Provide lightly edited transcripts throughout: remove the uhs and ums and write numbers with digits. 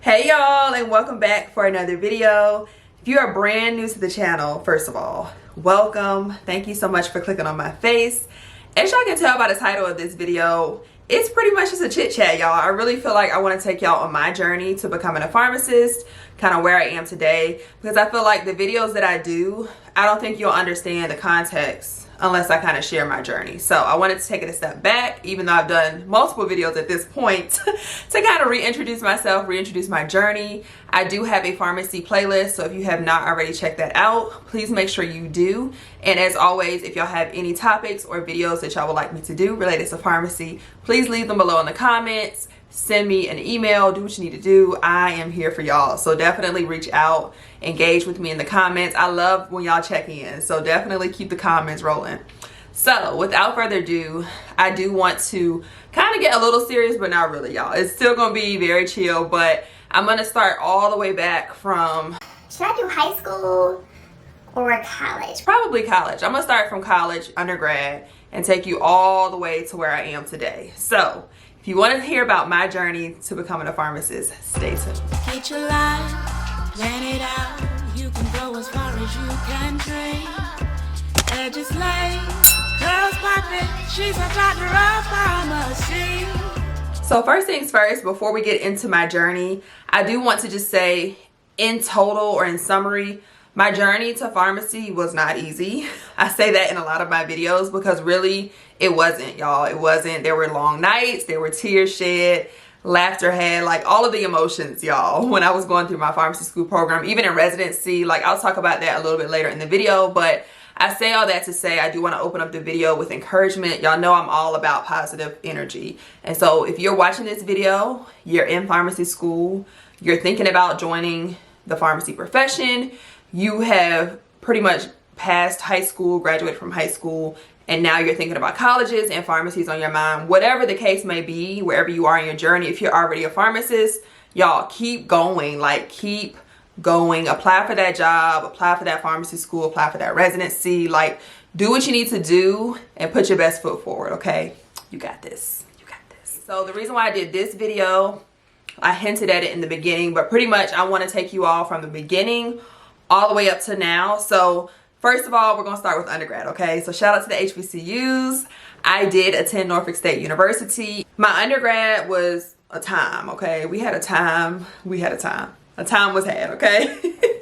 Hey y'all, and welcome back for another video. If you are brand new to the channel, first of all, welcome. Thank you so much for clicking on my face. As y'all can tell by the title of this video, it's pretty much just a chit chat, y'all. I really feel like I want to take y'all on my journey to becoming a pharmacist, kind of where I am today, because I feel like the videos that I do, I don't think you'll understand the context unless I kind of share my journey. So I wanted to take it a step back, even though I've done multiple videos at this point, to kind of reintroduce myself, reintroduce my journey. I do have a pharmacy playlist, so if you have not already checked that out, please make sure you do. And as always, if y'all have any topics or videos that y'all would like me to do related to pharmacy, please leave them below in the comments. Send me an email, do what you need to do. I am here for y'all, so definitely reach out, engage with me in the comments. I love when y'all check in, so definitely keep the comments rolling. So without further ado, I do want to kind of get a little serious, but not really, y'all. It's still gonna be very chill, but I'm gonna start all the way back from, should I do high school or college? Probably college. I'm gonna start from college, undergrad, and take you all the way to where I am today. So if you want to hear about my journey to becoming a pharmacist, stay tuned. Get your life, plan it out. You can go as far as you can dream. Edges lay, curls popping. She's a doctor of pharmacy. So first things first, before we get into my journey, I do want to just say, in total or in summary, my journey to pharmacy was not easy. I say that in a lot of my videos because really it wasn't, y'all. It wasn't. There were long nights, there were tears shed, laughter had, like all of the emotions, y'all, when I was going through my pharmacy school program, even in residency. Like I'll talk about that a little bit later in the video, but I say all that to say I do want to open up the video with encouragement. Y'all know I'm all about positive energy. And so if you're watching this video, you're in pharmacy school, you're thinking about joining the pharmacy profession, you have pretty much passed high school, graduated from high school, and now you're thinking about colleges and pharmacies on your mind. Whatever the case may be, wherever you are in your journey, if you're already a pharmacist, y'all keep going, like keep going. Apply for that job, apply for that pharmacy school, apply for that residency, like do what you need to do and put your best foot forward, okay? You got this, you got this. So the reason why I did this video, I hinted at it in the beginning, but pretty much I want to take you all from the beginning all the way up to now. So first of all, we're gonna start with undergrad, okay? So shout out to the HBCUs. I did attend Norfolk State University. My undergrad was a time, okay? We had a time. A time was had, okay?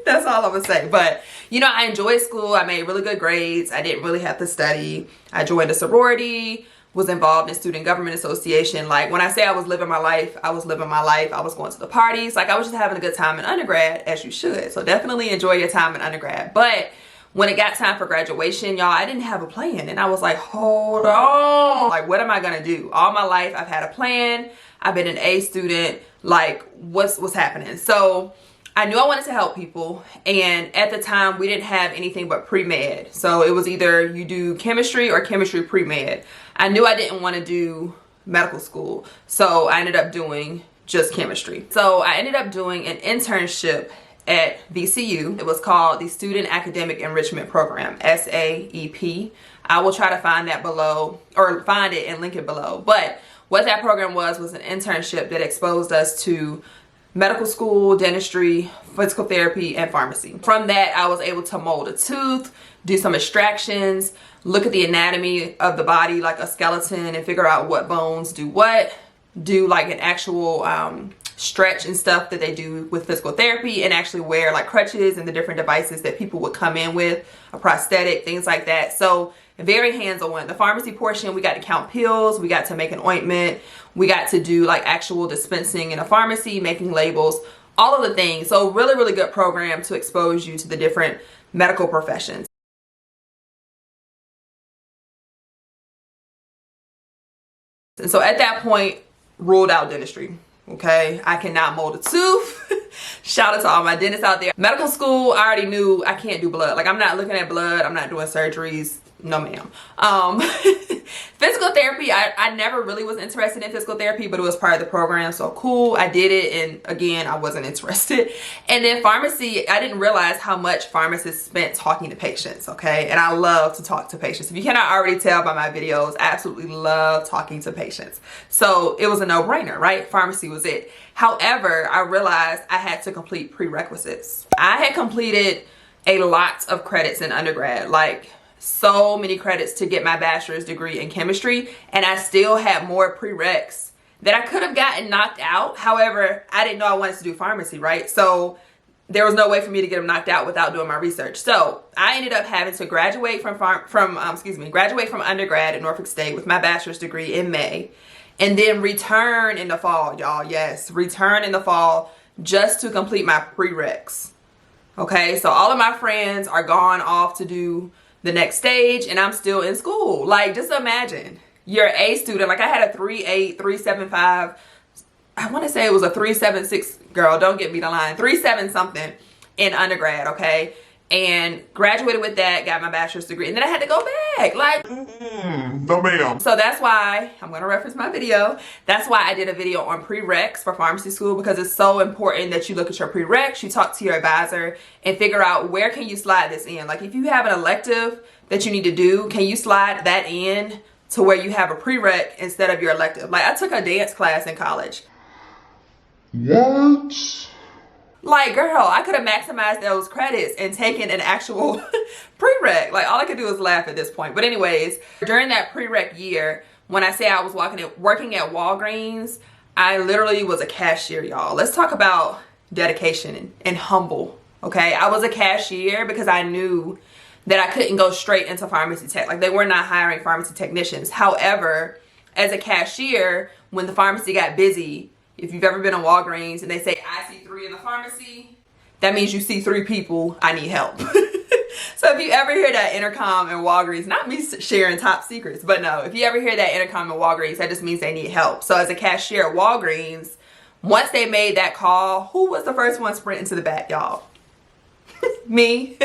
That's all I'm gonna say. But you know, I enjoyed school. I made really good grades. I didn't really have to study. I joined a sorority, was involved in student government association. Like when I say I was living my life, I was living my life. I was going to the parties. Like I was just having a good time in undergrad, as you should. So definitely enjoy your time in undergrad. But when it got time for graduation, y'all, I didn't have a plan. And I was like, hold on. Like, what am I gonna do? All my life, I've had a plan. I've been an A student. Like, what's happening? So I knew I wanted to help people. And at the time, we didn't have anything but pre-med. So it was either you do chemistry or chemistry pre-med. I knew I didn't want to do medical school. So I ended up doing just chemistry. So I ended up doing an internship at VCU. It was called the Student Academic Enrichment Program, SAEP. I will try to find that below, or find it and link it below. But what that program was an internship that exposed us to medical school, dentistry, physical therapy, and pharmacy. From that, I was able to mold a tooth, do some extractions, look at the anatomy of the body like a skeleton and figure out what bones do what, do like an actual stretch and stuff that they do with physical therapy, and actually wear like crutches and the different devices that people would come in with, a prosthetic, things like that. So very hands-on. The pharmacy portion, we got to count pills, we got to make an ointment, we got to do like actual dispensing in a pharmacy, making labels, all of the things. So really, really good program to expose you to the different medical professions. And so at that point, ruled out dentistry. Okay, I cannot mold a tooth. Shout out to all my dentists out there. Medical school, I already knew I can't do blood. Like I'm not looking at blood, I'm not doing surgeries, no ma'am. Physical therapy, I never really was interested in physical therapy, but it was part of the program, so cool, I did it, and again, I wasn't interested. And then pharmacy, I didn't realize how much pharmacists spent talking to patients, okay? And I love to talk to patients. If you cannot already tell by my videos, I absolutely love talking to patients. So it was a no-brainer, right? Pharmacy was it. However, I realized I had to complete prerequisites. I had completed a lot of credits in undergrad, like so many credits to get my bachelor's degree in chemistry, and I still had more prereqs that I could have gotten knocked out. However, I didn't know I wanted to do pharmacy, right? So there was no way for me to get them knocked out without doing my research. So I ended up having to graduate from undergrad at Norfolk State with my bachelor's degree in May, and then return in the fall, y'all. Yes, return in the fall just to complete my prereqs. Okay, so all of my friends are gone off to do the next stage, and I'm still in school. Like, just imagine you're an A student. Like, I had a 3.8, 3.75. I want to say it was a 3.76. Girl, don't get me the line. 3.7 something in undergrad, okay? And graduated with that, got my bachelor's degree, and then I had to go back. Like, no ma'am. So that's why, I'm going to reference my video. That's why I did a video on prereqs for pharmacy school, because it's so important that you look at your prereqs, you talk to your advisor, and figure out where can you slide this in. Like, if you have an elective that you need to do, can you slide that in to where you have a prereq instead of your elective? Like, I took a dance class in college. What? Like, girl, I could have maximized those credits and taken an actual prereq. Like, all I could do is laugh at this point. But anyways, during that prereq year, when I say I was working at Walgreens, I literally was a cashier, y'all. Let's talk about dedication and humble, okay? I was a cashier because I knew that I couldn't go straight into pharmacy tech. Like, they were not hiring pharmacy technicians. However, as a cashier, when the pharmacy got busy, if you've ever been in Walgreens and they say, I see 3 in the pharmacy, that means you see 3 people, I need help. So if you ever hear that intercom in Walgreens, not me sharing top secrets, but no, if you ever hear that intercom in Walgreens, that just means they need help. So as a cashier at Walgreens, once they made that call, who was the first one sprinting to the back, y'all? Me.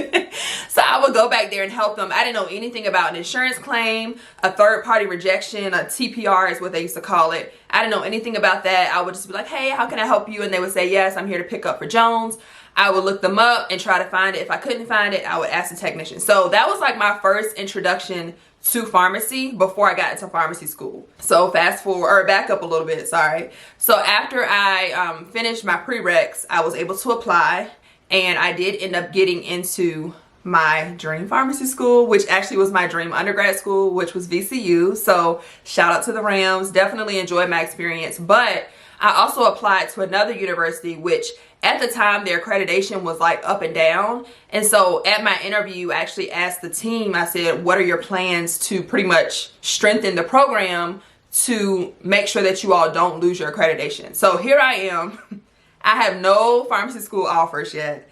So I would go back there and help them. I didn't know anything about an insurance claim, a third-party rejection, a TPR is what they used to call it. I didn't know anything about that. I would just be like, hey, how can I help you? And they would say, yes, I'm here to pick up for Jones. I would look them up and try to find it. If I couldn't find it, I would ask the technician. So that was like my first introduction to pharmacy before I got into pharmacy school. So fast forward, or back up a little bit, sorry. So after I finished my prereqs, I was able to apply, and I did end up getting into my dream pharmacy school, which actually was my dream undergrad school, which was VCU. So shout out to the Rams. Definitely enjoyed my experience. But I also applied to another university, which at the time their accreditation was like up and down. And so at my interview, I actually asked the team, I said, what are your plans to pretty much strengthen the program to make sure that you all don't lose your accreditation? So here I am. I have no pharmacy school offers yet.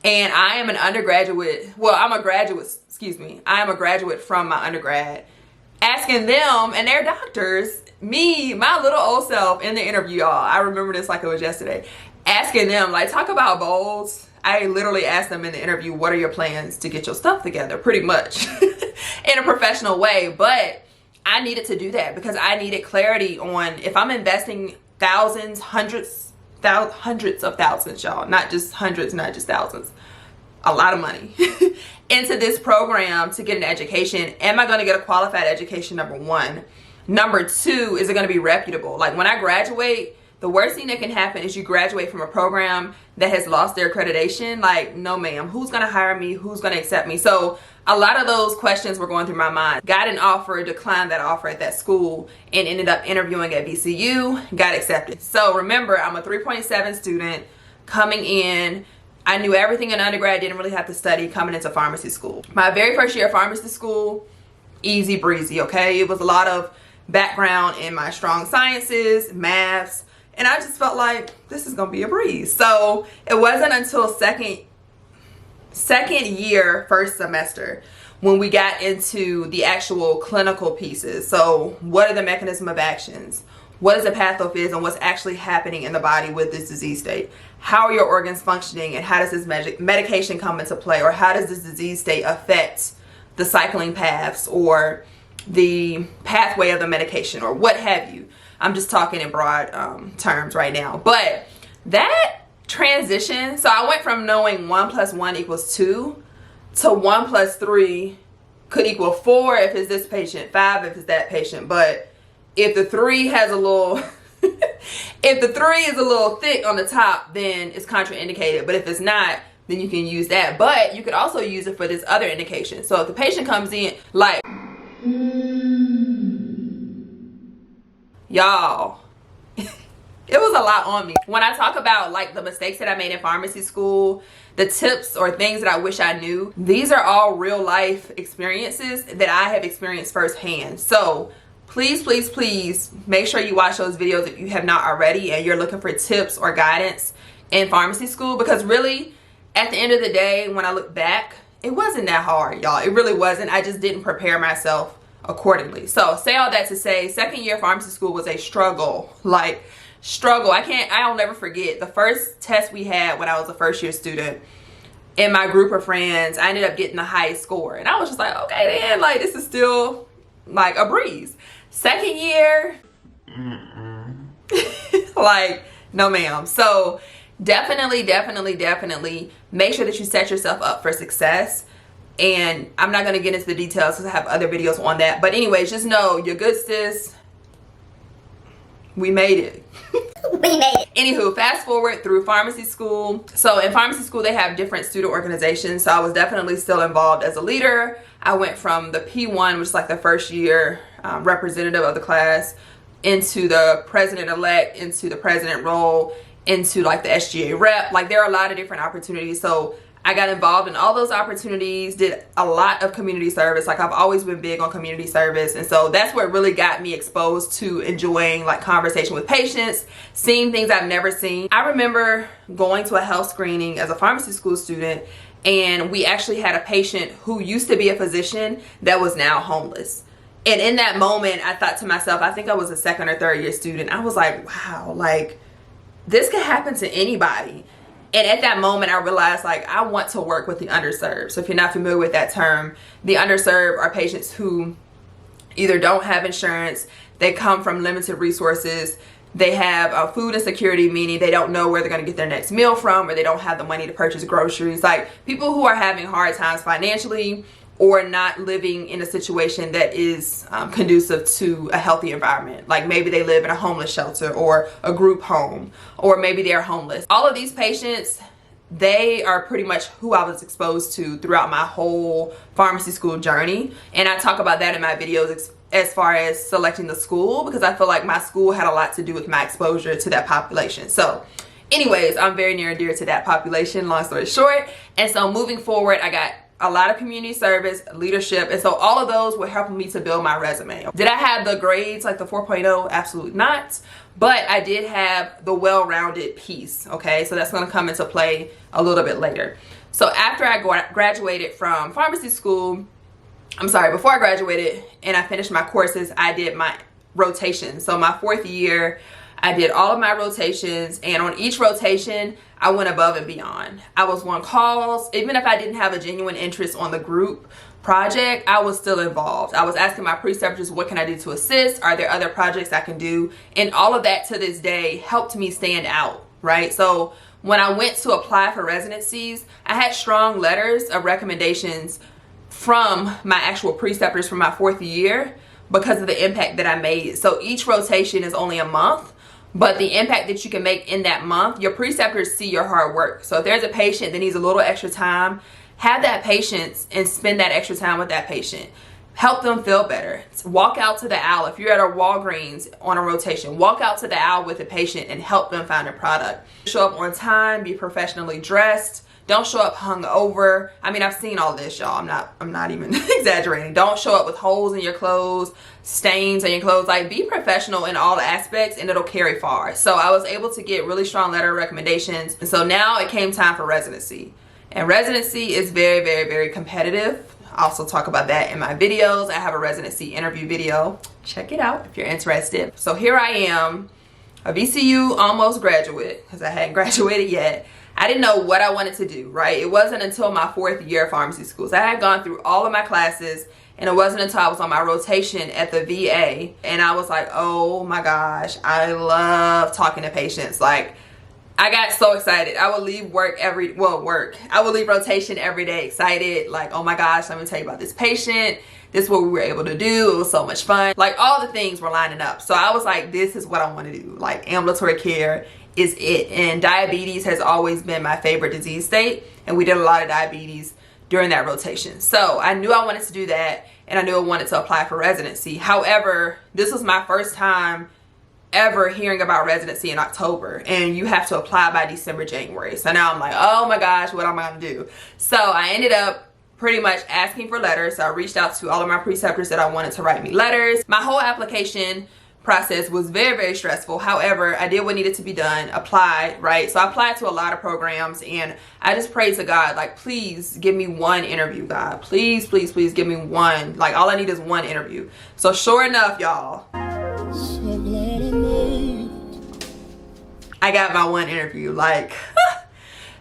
And I am an undergraduate, well, I'm a graduate, excuse me. I am a graduate from my undergrad, asking them and their doctors, me, my little old self in the interview, y'all. I remember this like it was yesterday. Asking them, like, talk about goals. I literally asked them in the interview, what are your plans to get your stuff together, pretty much, in a professional way. But I needed to do that because I needed clarity on if I'm investing thousands, hundreds of thousands, y'all, not just hundreds, not just thousands, a lot of money into this program to get an education. Am I going to get a qualified education? Number one. Number two, is it going to be reputable? Like, when I graduate, the worst thing that can happen is you graduate from a program that has lost their accreditation. Like, no ma'am, who's going to hire me? Who's going to accept me? So a lot of those questions were going through my mind. Got an offer, declined that offer at that school, and ended up interviewing at VCU, got accepted. So remember, I'm a 3.7 student coming in. I knew everything in undergrad, didn't really have to study coming into pharmacy school. My very first year of pharmacy school, easy breezy, okay? It was a lot of background in my strong sciences, maths, and I just felt like this is gonna be a breeze. So it wasn't until second year, first semester, when we got into the actual clinical pieces. So what are the mechanism of actions? What is a pathophys and what's actually happening in the body with this disease state? How are your organs functioning, and how does this medication come into play, or how does this disease state affect the cycling paths or the pathway of the medication or what have you. I'm just talking in broad terms right now. But that transition, so I went from knowing 1 + 1 = 2 to 1 + 3 could equal 4 if it's this patient, 5 if it's that patient. But if the 3 has a little if the 3 is a little thick on the top, then it's contraindicated. But if it's not, then you can use that. But you could also use it for this other indication. So if the patient comes in like, y'all, it was a lot on me. When I talk about like the mistakes that I made in pharmacy school, the tips or things that I wish I knew, these are all real life experiences that I have experienced firsthand. So please, please, please make sure you watch those videos if you have not already and you're looking for tips or guidance in pharmacy school, because really at the end of the day, when I look back, it wasn't that hard, y'all. It really wasn't. I just didn't prepare myself accordingly. So say all that to say, second year pharmacy school was a struggle. Like, struggle. I'll never forget the first test we had when I was a first year student. In my group of friends, I ended up getting the highest score. And I was just like, okay then, like this is still like a breeze. Second year, like, no ma'am. So definitely make sure that you set yourself up for success. And I'm not going to get into the details because I have other videos on that. But anyways, just know you're good, sis. We made it. We made it. Anywho, fast forward through pharmacy school. So in pharmacy school, they have different student organizations. So I was definitely still involved as a leader. I went from the P1, which is like the first year representative of the class, into the president-elect, into the president role, into like the SGA rep. Like there are a lot of different opportunities. So I got involved in all those opportunities, did a lot of community service. Like I've always been big on community service. And so that's what really got me exposed to enjoying like conversation with patients, seeing things I've never seen. I remember going to a health screening as a pharmacy school student, and we actually had a patient who used to be a physician that was now homeless. And in that moment, I thought to myself, I think I was a second or third year student. I was like, wow, like this could happen to anybody. And at that moment, I realized like I want to work with the underserved. So if you're not familiar with that term, the underserved are patients who either don't have insurance, they come from limited resources, they have food insecurity, meaning they don't know where they're going to get their next meal from, or they don't have the money to purchase groceries. Like people who are having hard times financially or not living in a situation that is conducive to a healthy environment. Like maybe they live in a homeless shelter or a group home, or maybe they're homeless. All of these patients, they are pretty much who I was exposed to throughout my whole pharmacy school journey. And I talk about that in my videos as far as selecting the school, because I feel like my school had a lot to do with my exposure to that population. So anyways, I'm very near and dear to that population, long story short. And so moving forward, I got a lot of community service, leadership, and so all of those were helping me to build my resume. Did I have the grades like the 4.0? Absolutely not. But I did have the well-rounded piece, okay? So that's gonna come into play a little bit later. So after I graduated from pharmacy school, before I graduated and I finished my courses, I did my rotation. So my fourth year, I did all of my rotations, and on each rotation, I went above and beyond. I was on calls. Even if I didn't have a genuine interest on the group project, I was still involved. I was asking my preceptors, what can I do to assist? Are there other projects I can do? And all of that to this day helped me stand out, right? So when I went to apply for residencies, I had strong letters of recommendations from my actual preceptors from my fourth year because of the impact that I made. So each rotation is only a month, but the impact that you can make in that month, your preceptors see your hard work. So if there's a patient that needs a little extra time, have that patience and spend that extra time with that patient. Help them feel better. Walk out to the aisle. If you're at a Walgreens on a rotation, walk out to the aisle with a patient and help them find a product. Show up on time, be professionally dressed. Don't show up hungover. I mean, I've seen all this, y'all. I'm not even exaggerating. Don't show up with holes in your clothes, stains on your clothes. Like, be professional in all aspects and it'll carry far. So I was able to get really strong letter of recommendations. And so now it came time for residency. And residency is very, very, very competitive. I also talk about that in my videos. I have a residency interview video. Check it out if you're interested. So here I am. a VCU almost graduate, because I hadn't graduated yet. I didn't know what I wanted to do, right? It wasn't until my 4th year of pharmacy school. So I had gone through all of my classes, and it wasn't until I was on my rotation at the VA, and I was like, oh my gosh, I love talking to patients. Like, I got so excited. I would leave I would leave rotation every day excited. Like, oh my gosh, let me tell you about this patient. This is what we were able to do. It was so much fun. Like, all the things were lining up. So I was like, this is what I want to do. Like, ambulatory care is it. And diabetes has always been my favorite disease state. And we did a lot of diabetes during that rotation. So I knew I wanted to do that. And I knew I wanted to apply for residency. However, this was my first time ever hearing about residency in October, and you have to apply by December, January. So now I'm like, oh my gosh, what am I gonna do? So I ended up pretty much asking for letters. So I reached out to all of my preceptors that I wanted to write me letters. My whole application process was very, very stressful. However, I did what needed to be done, applied, right? So I applied to a lot of programs, and I just prayed to God, like, please give me one interview, God. Please, please, please give me one. Like, all I need is one interview. So sure enough, y'all, I got my one interview. Like,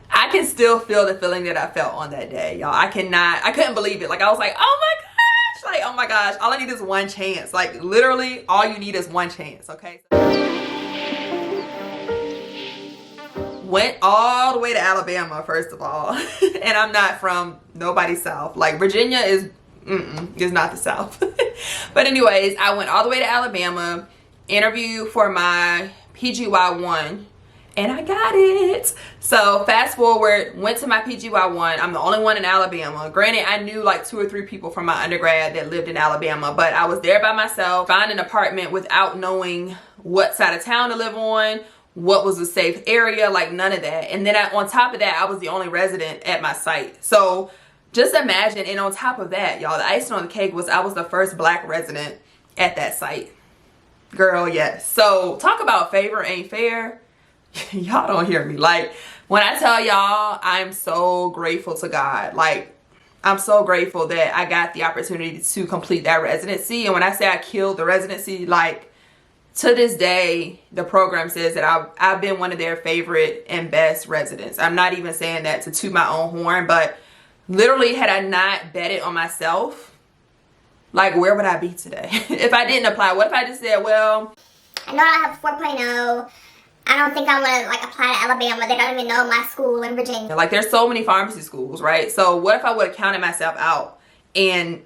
I can still feel the feeling that I felt on that day, y'all. I couldn't believe it. Like, I was like, oh my gosh, like, oh my gosh, all I need is one chance. Like, literally, all you need is one chance, okay? Went all the way to Alabama, first of all. And I'm not from nobody's South. Like, Virginia is not the South. But anyways, I went all the way to Alabama, interviewed for my PGY1, and I got it. So fast forward, went to my PGY1. I'm the only one in Alabama. Granted, I knew like 2 or 3 people from my undergrad that lived in Alabama, but I was there by myself, found an apartment without knowing what side of town to live on, what was a safe area, like none of that. And then on top of that, I was the only resident at my site. So just imagine, and on top of that, y'all, the icing on the cake was I was the first Black resident at that site. Girl, yes. So talk about favor ain't fair. Y'all don't hear me. Like, when I tell y'all, I'm so grateful to God. Like, I'm so grateful that I got the opportunity to complete that residency. And when I say I killed the residency, like, to this day, the program says that I've been one of their favorite and best residents. I'm not even saying that to toot my own horn, but literally, had I not betted on myself, like, where would I be today? If I didn't apply, what if I just said, well, I know I have 4.0. I don't think I want to, like, apply to Alabama. They don't even know my school in Virginia. Like, there's so many pharmacy schools, right? So what if I would have counted myself out and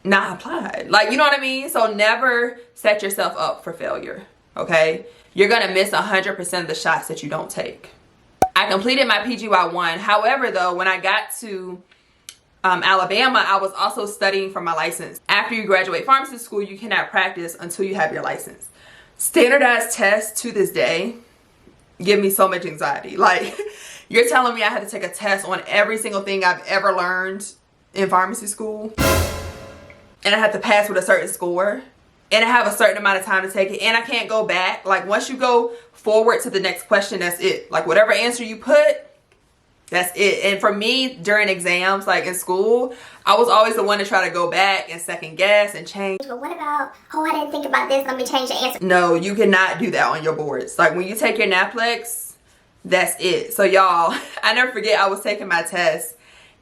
not applied? Like, you know what I mean? So never set yourself up for failure, okay? You're going to miss 100% of the shots that you don't take. I completed my PGY1. However, though, when I got to Alabama, I was also studying for my license. After you graduate pharmacy school, you cannot practice until you have your license. Standardized tests to this day give me so much anxiety. Like, you're telling me I had to take a test on every single thing I've ever learned in pharmacy school, and I have to pass with a certain score, and I have a certain amount of time to take it, and I can't go back. Like, once you go forward to the next question, that's it. Like, whatever answer you put, that's it. And for me, during exams, like in school, I was always the one to try to go back and second guess and change. But what about, oh, I didn't think about this, let me change the answer. No, you cannot do that on your boards. Like, when you take your NAPLEX, that's it. So y'all, I never forget, I was taking my test,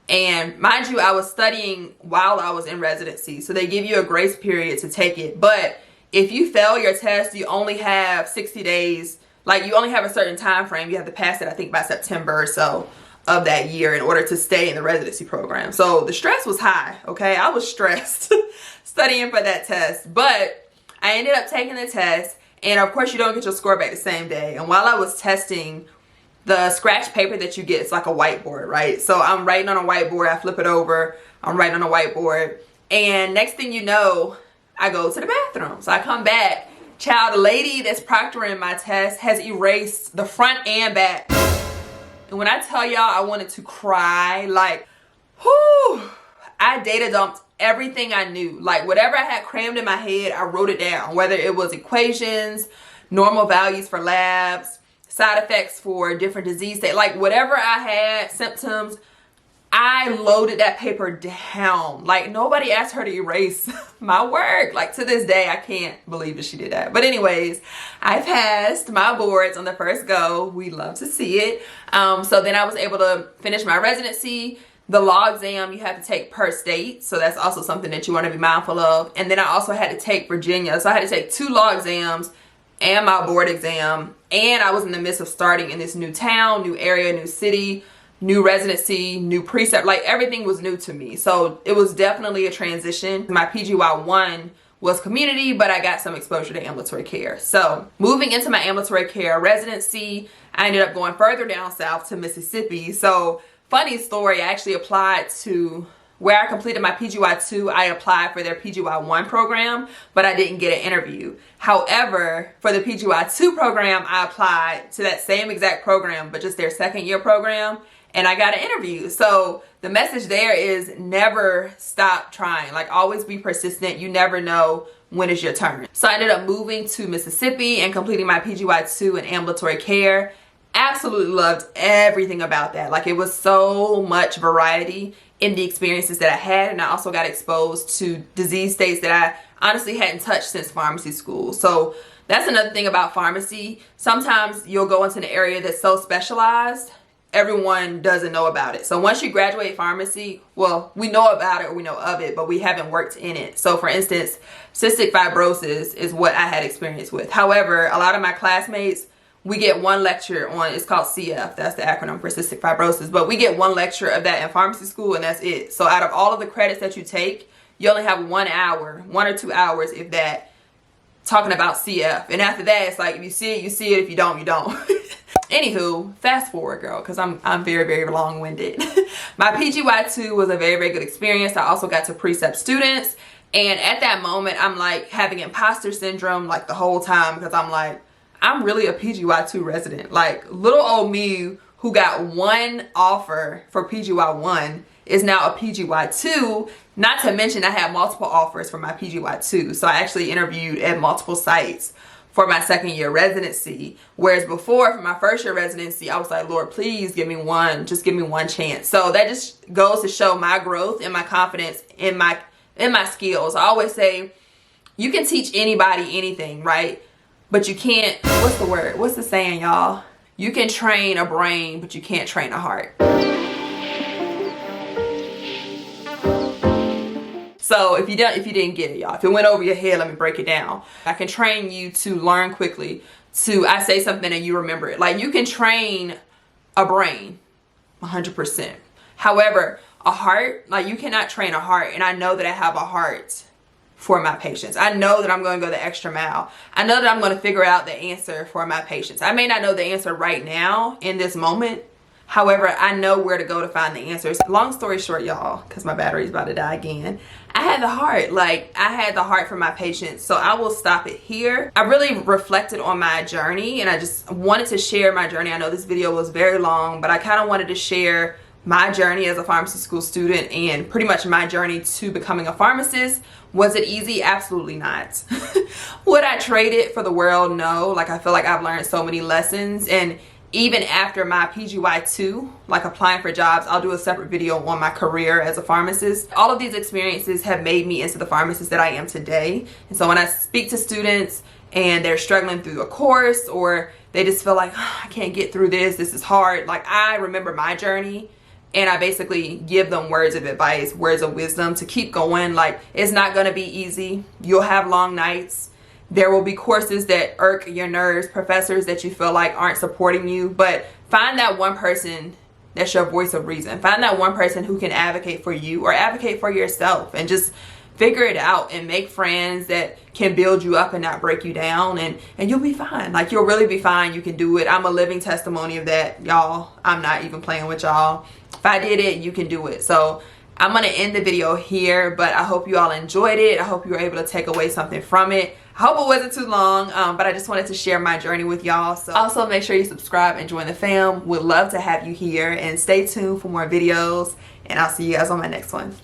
and mind you, I was studying while I was in residency. So they give you a grace period to take it. But if you fail your test, you only have 60 days. Like, you only have a certain time frame. You have to pass it, I think, by September or so of that year in order to stay in the residency program. So the stress was high, okay? I was stressed studying for that test. But I ended up taking the test, and of course you don't get your score back the same day. And while I was testing, the scratch paper that you get, it's like a whiteboard, right? So I'm writing on a whiteboard, I flip it over, I'm writing on a whiteboard, and next thing you know, I go to the bathroom. So I come back, child, the lady that's proctoring my test has erased the front and back. And when I tell y'all, I wanted to cry. Like, whoo, I data dumped everything I knew. Like, whatever I had crammed in my head, I wrote it down. Whether it was equations, normal values for labs, side effects for different disease states, like whatever I had, symptoms, I loaded that paper down. Like, nobody asked her to erase my work. Like, to this day, I can't believe that she did that. But anyways, I passed my boards on the first go. We love to see it. So then I was able to finish my residency. The law exam you have to take per state, so that's also something that you want to be mindful of. And then I also had to take Virginia, so I had to take 2 law exams and my board exam. And I was in the midst of starting in this new town, new area, new city, new residency, new precept. Like, everything was new to me, so it was definitely a transition. My PGY1 was community, but I got some exposure to ambulatory care. So moving into my ambulatory care residency, I ended up going further down south to Mississippi. So funny story, I actually applied to where I completed my PGY2. I applied for their PGY1 program, but I didn't get an interview. However, for the PGY2 program, I applied to that same exact program, but just their 2nd year program, and I got an interview. So the message there is never stop trying. Like, always be persistent. You never know when it's your turn. So I ended up moving to Mississippi and completing my PGY2 in ambulatory care. Absolutely loved everything about that. Like, it was so much variety in the experiences that I had, and I also got exposed to disease states that I honestly hadn't touched since pharmacy school. So that's another thing about pharmacy. Sometimes you'll go into an area that's so specialized, everyone doesn't know about it. So once you graduate pharmacy, well, we know about it or we know of it, but we haven't worked in it. So for instance, cystic fibrosis is what I had experience with. However, a lot of my classmates, we get 1 lecture on, it's called CF, that's the acronym for cystic fibrosis, but we get 1 lecture of that in pharmacy school, and that's it. So out of all of the credits that you take, you only have 1 hour, 1 or 2 hours, if that, talking about CF. And after that, it's like, if you see it, you see it. If you don't, you don't. Anywho, fast forward, girl, because I'm very, very long-winded. My PGY2 was a very, very good experience. I also got to precept students, and at that moment, I'm like having imposter syndrome like the whole time, because I'm like, I'm really a PGY2 resident. Like, little old me who got 1 offer for PGY1 is now a PGY2. Not to mention I had multiple offers for my PGY2. So I actually interviewed at multiple sites for my 2nd year residency. Whereas before, for my 1st year residency, I was like, Lord, please give me 1, just give me 1 chance. So that just goes to show my growth and my confidence in my skills. I always say, you can teach anybody anything, right? But you can't, what's the word? What's the saying, y'all? You can train a brain, but you can't train a heart. So if you didn't get it, y'all, if it went over your head, let me break it down. I can train you to learn quickly, I say something and you remember it. Like, you can train a brain 100%. However, a heart, like, you cannot train a heart. And I know that I have a heart for my patients. I know that I'm going to go the extra mile. I know that I'm going to figure out the answer for my patients. I may not know the answer right now in this moment. However, I know where to go to find the answers. Long story short, y'all, because my battery's about to die again, I had the heart. Like, I had the heart for my patients. So I will stop it here. I really reflected on my journey, and I just wanted to share my journey. I know this video was very long, but I kind of wanted to share my journey as a pharmacy school student and pretty much my journey to becoming a pharmacist. Was it easy? Absolutely not. Would I trade it for the world? No. Like, I feel like I've learned so many lessons, and even after my PGY2, like applying for jobs, I'll do a separate video on my career as a pharmacist. All of these experiences have made me into the pharmacist that I am today. And so when I speak to students and they're struggling through a course, or they just feel like, oh, I can't get through this is hard. Like, I remember my journey, and I basically give them words of advice, words of wisdom to keep going. Like, it's not gonna be easy. You'll have long nights. There will be courses that irk your nerves, professors that you feel like aren't supporting you, but find that one person that's your voice of reason. Find that one person who can advocate for you or advocate for yourself, and just figure it out and make friends that can build you up and not break you down, and you'll be fine. Like, you'll really be fine. You can do it. I'm a living testimony of that, y'all. I'm not even playing with y'all. If I did it, you can do it. So I'm gonna end the video here, but I hope you all enjoyed it. I hope you were able to take away something from it. I hope it wasn't too long, but I just wanted to share my journey with y'all. So also make sure you subscribe and join the fam. Would love to have you here, and stay tuned for more videos, and I'll see you guys on my next one.